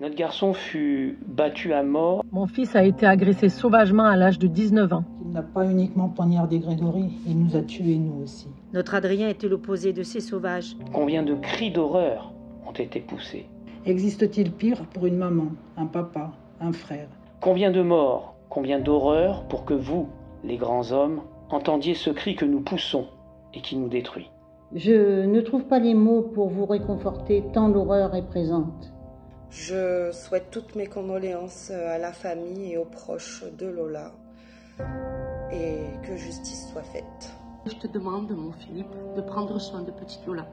Notre garçon fut battu à mort. Mon fils a été agressé sauvagement à l'âge de 19 ans. Il n'a pas uniquement poignardé Grégory, il nous a tués nous aussi. Notre Adrien était l'opposé de ces sauvages. Combien de cris d'horreur ont été poussés? Existe-t-il pire pour une maman, un papa, un frère? Combien de morts, combien d'horreurs pour que vous, les grands hommes, entendiez ce cri que nous poussons et qui nous détruit? Je ne trouve pas les mots pour vous réconforter tant l'horreur est présente. Je souhaite toutes mes condoléances à la famille et aux proches de Lola et que justice soit faite. Je te demande, mon Philippe, de prendre soin de petite Lola.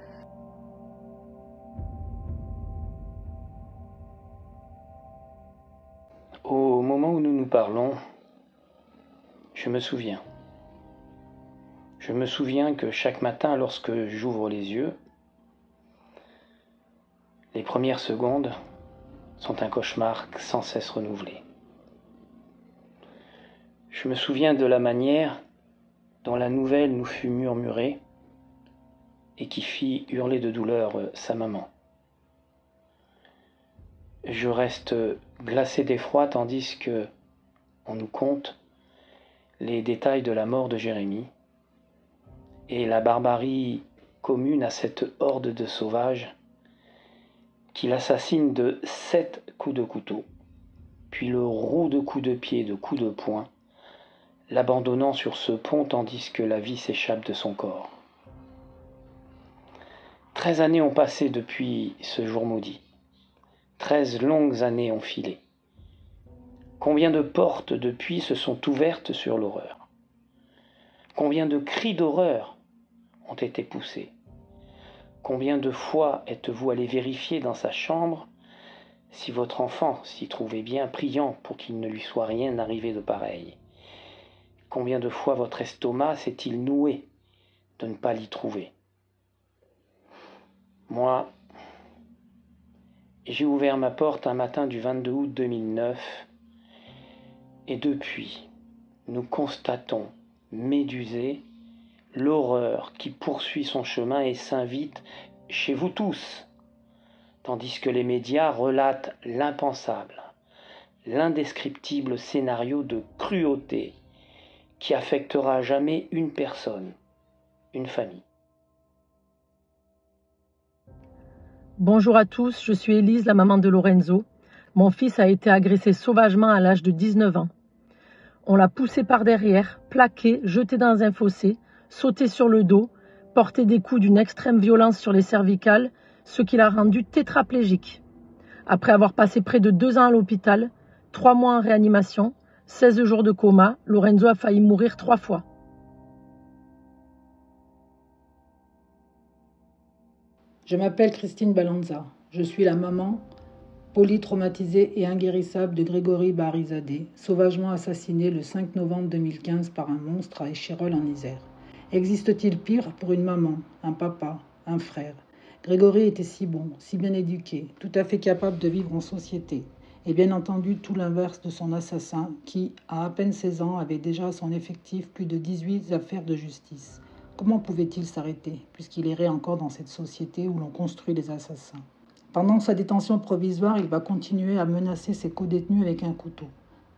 Au moment où nous nous parlons, je me souviens. Je me souviens que chaque matin, lorsque j'ouvre les yeux, les premières secondes sont un cauchemar sans cesse renouvelé. Je me souviens de la manière dont la nouvelle nous fut murmurée et qui fit hurler de douleur sa maman. Je reste glacé d'effroi tandis que on nous conte les détails de la mort de Jérémie et la barbarie commune à cette horde de sauvages qui l'assassine de 7 coups de couteau, puis le roue de coups de pied, de coups de poing, l'abandonnant sur ce pont tandis que la vie s'échappe de son corps. 13 années ont passé depuis ce jour maudit. 13 longues années ont filé. Combien de portes depuis se sont ouvertes sur l'horreur? Combien de cris d'horreur ont été poussés? Combien de fois êtes-vous allé vérifier dans sa chambre si votre enfant s'y trouvait bien, priant pour qu'il ne lui soit rien arrivé de pareil? Combien de fois votre estomac s'est-il noué de ne pas l'y trouver? Moi, j'ai ouvert ma porte un matin du 22 août 2009 et depuis, nous constatons, médusés, l'horreur qui poursuit son chemin et s'invite chez vous tous, tandis que les médias relatent l'impensable, l'indescriptible scénario de cruauté qui affectera à jamais une personne, une famille. Bonjour à tous, je suis Élise, la maman de Lorenzo. Mon fils a été agressé sauvagement à l'âge de 19 ans. On l'a poussé par derrière, plaqué, jeté dans un fossé, sauté sur le dos, porté des coups d'une extrême violence sur les cervicales, ce qui l'a rendu tétraplégique. Après avoir passé près de 2 ans à l'hôpital, 3 mois en réanimation, 16 jours de coma, Lorenzo a failli mourir 3 fois. Je m'appelle Christine Balanza. Je suis la maman polytraumatisée et inguérissable de Grégory Baharizadeh, sauvagement assassiné le 5 novembre 2015 par un monstre à Échirolles en Isère. Existe-t-il pire pour une maman, un papa, un frère? Grégory était si bon, si bien éduqué, tout à fait capable de vivre en société. Et bien entendu tout l'inverse de son assassin qui, à peine 16 ans, avait déjà à son effectif plus de 18 affaires de justice. Comment pouvait-il s'arrêter, puisqu'il errait encore dans cette société où l'on construit les assassins? Pendant sa détention provisoire, il va continuer à menacer ses co-détenus avec un couteau.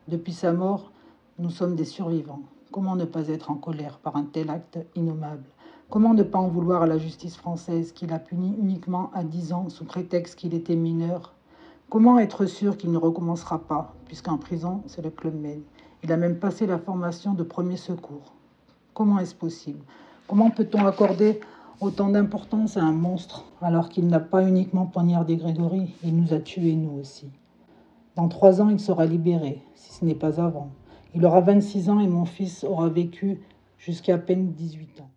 Depuis sa mort, nous sommes des survivants. Comment ne pas être en colère par un tel acte innommable? Comment ne pas en vouloir à la justice française qui l'a puni uniquement à 10 ans sous prétexte qu'il était mineur? Comment être sûr qu'il ne recommencera pas, puisqu'en prison, c'est le Club Med? Il a même passé la formation de premier secours. Comment est-ce possible? Comment peut-on accorder autant d'importance à un monstre alors qu'il n'a pas uniquement poignardé Grégory, il nous a tués nous aussi? Dans 3 ans, il sera libéré, si ce n'est pas avant. Il aura 26 ans et mon fils aura vécu jusqu'à peine 18 ans.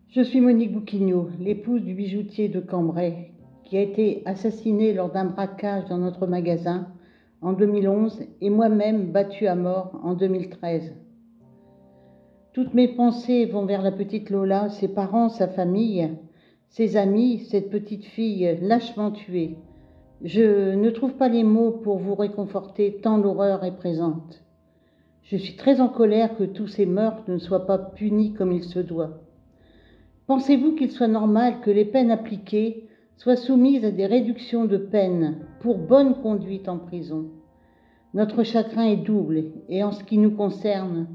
Je suis Monique Bouquignot, l'épouse du bijoutier de Cambrai, qui a été assassiné lors d'un braquage dans notre magasin en 2011 et moi-même battue à mort en 2013. Toutes mes pensées vont vers la petite Lola, ses parents, sa famille, ses amis, cette petite fille lâchement tuée. Je ne trouve pas les mots pour vous réconforter tant l'horreur est présente. Je suis très en colère que tous ces meurtres ne soient pas punis comme il se doit. Pensez-vous qu'il soit normal que les peines appliquées soit soumise à des réductions de peine pour bonne conduite en prison. Notre chagrin est double et en ce qui nous concerne,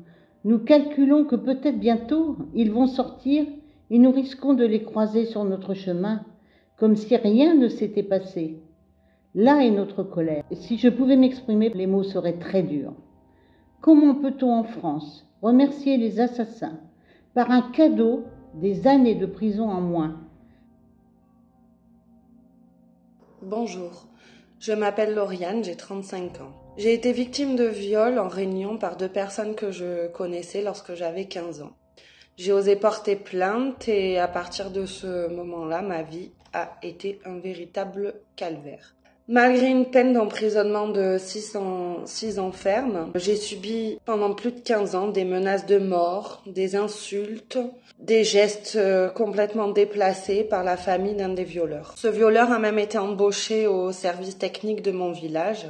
nous calculons que peut-être bientôt ils vont sortir et nous risquons de les croiser sur notre chemin, comme si rien ne s'était passé. Là est notre colère. Et si je pouvais m'exprimer, les mots seraient très durs. Comment peut-on en France remercier les assassins par un cadeau des années de prison en moins? Bonjour, je m'appelle Lauriane, j'ai 35 ans. J'ai été victime de viol en réunion par 2 personnes que je connaissais lorsque j'avais 15 ans. J'ai osé porter plainte et à partir de ce moment-là, ma vie a été un véritable calvaire. Malgré une peine d'emprisonnement de 6 ans ferme, j'ai subi pendant plus de 15 ans des menaces de mort, des insultes, des gestes complètement déplacés par la famille d'un des violeurs. Ce violeur a même été embauché au service technique de mon village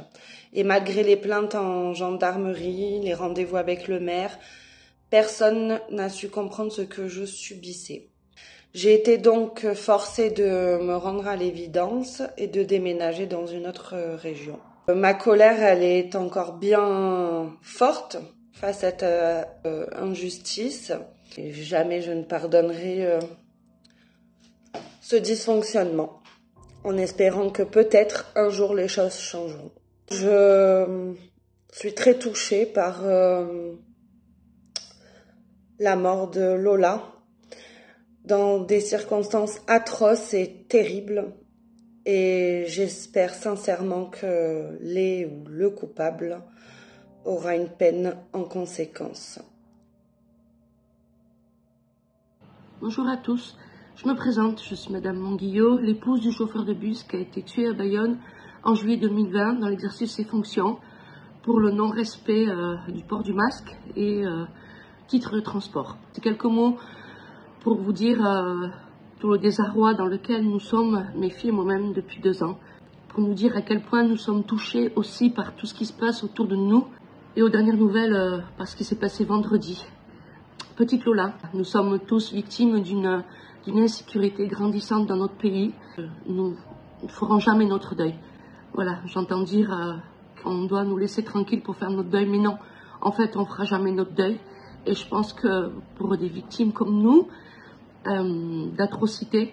et malgré les plaintes en gendarmerie, les rendez-vous avec le maire, personne n'a su comprendre ce que je subissais. J'ai été donc forcée de me rendre à l'évidence et de déménager dans une autre région. Ma colère, elle est encore bien forte face à cette injustice. Et jamais je ne pardonnerai ce dysfonctionnement, en espérant que peut-être un jour les choses changeront. Je suis très touchée par la mort de Lola, dans des circonstances atroces et terribles, et j'espère sincèrement que le coupable aura une peine en conséquence. Bonjour à tous, je me présente, je suis Madame Monguillot, l'épouse du chauffeur de bus qui a été tué à Bayonne en juillet 2020 dans l'exercice de ses fonctions pour le non-respect du port du masque et titre de transport. C'est quelques mots pour vous dire tout le désarroi dans lequel nous sommes, mes filles et moi-même, depuis 2 ans. Pour nous dire à quel point nous sommes touchés aussi par tout ce qui se passe autour de nous et aux dernières nouvelles par ce qui s'est passé vendredi. Petite Lola, nous sommes tous victimes d'une insécurité grandissante dans notre pays. Nous ne ferons jamais notre deuil. Voilà, j'entends dire qu'on doit nous laisser tranquilles pour faire notre deuil, mais non, en fait, on ne fera jamais notre deuil. Et je pense que pour des victimes comme nous, d'atrocités,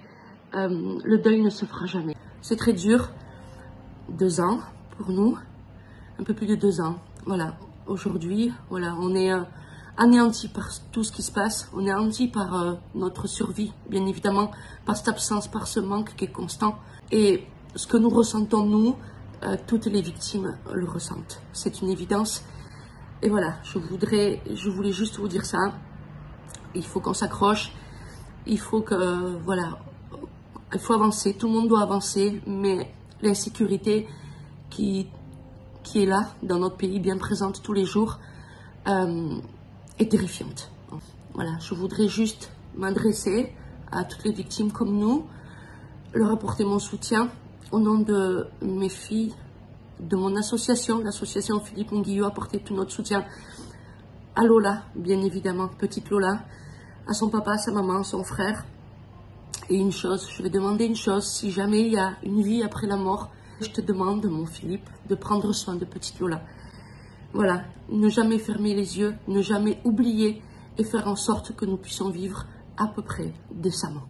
le deuil ne se fera jamais. C'est très dur, 2 ans pour nous, un peu plus de 2 ans. Voilà, aujourd'hui, voilà, on est anéanti par tout ce qui se passe, on est anéanti par notre survie, bien évidemment, par cette absence, par ce manque qui est constant. Et ce que nous ressentons, nous, toutes les victimes le ressentent. C'est une évidence. Et voilà, je voulais juste vous dire ça. Il faut qu'on s'accroche. Il faut il faut avancer. Tout le monde doit avancer, mais l'insécurité qui est là dans notre pays, bien présente tous les jours, est terrifiante. Voilà, je voudrais juste m'adresser à toutes les victimes comme nous, leur apporter mon soutien au nom de mes filles, de mon association, l'association Philippe Monguillot, apporter tout notre soutien à Lola, bien évidemment, petite Lola, à son papa, à sa maman, à son frère. Et je vais demander une chose, si jamais il y a une vie après la mort, je te demande, mon Philippe, de prendre soin de petite Lola. Voilà, ne jamais fermer les yeux, ne jamais oublier et faire en sorte que nous puissions vivre à peu près décemment.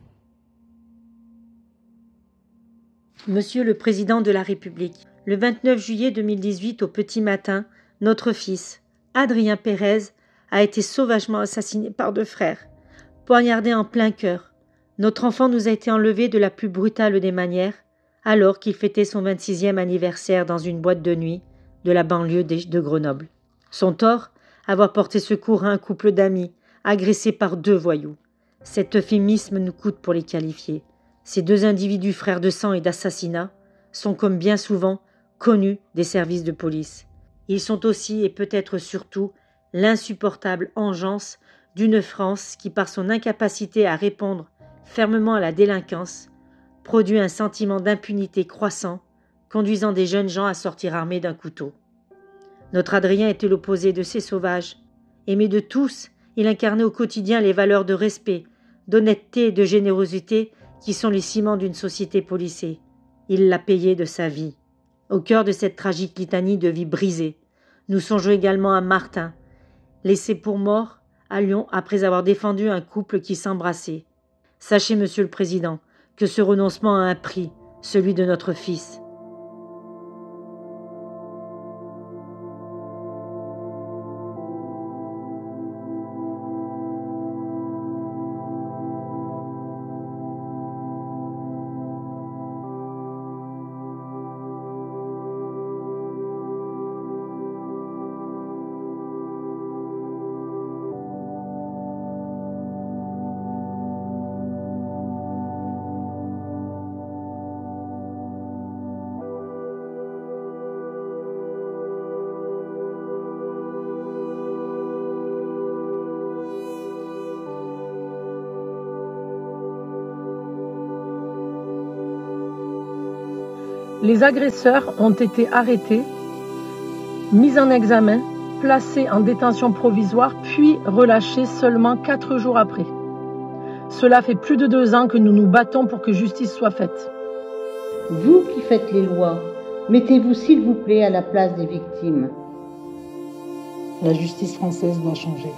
Monsieur le Président de la République, le 29 juillet 2018 au petit matin, notre fils, Adrien Pérez, a été sauvagement assassiné par 2 frères, poignardé en plein cœur. Notre enfant nous a été enlevé de la plus brutale des manières, alors qu'il fêtait son 26e anniversaire dans une boîte de nuit de la banlieue de Grenoble. Son tort, avoir porté secours à un couple d'amis, agressés par 2 voyous. Cet euphémisme nous coûte pour les qualifier. Ces 2 individus frères de sang et d'assassinat sont, comme bien souvent, connus des services de police. Ils sont aussi, et peut-être surtout, l'insupportable engeance d'une France qui, par son incapacité à répondre fermement à la délinquance, produit un sentiment d'impunité croissant, conduisant des jeunes gens à sortir armés d'un couteau. Notre Adrien était l'opposé de ces sauvages. Aimé de tous, il incarnait au quotidien les valeurs de respect, d'honnêteté et de générosité qui sont les ciments d'une société policée. Il l'a payé de sa vie. Au cœur de cette tragique litanie de vie brisée, nous songeons également à Martin, laissé pour mort à Lyon après avoir défendu un couple qui s'embrassait. Sachez, Monsieur le Président, que ce renoncement a un prix, celui de notre fils. Les agresseurs ont été arrêtés, mis en examen, placés en détention provisoire, puis relâchés seulement 4 jours après. Cela fait plus de 2 ans que nous nous battons pour que justice soit faite. Vous qui faites les lois, mettez-vous s'il vous plaît à la place des victimes. La justice française doit changer.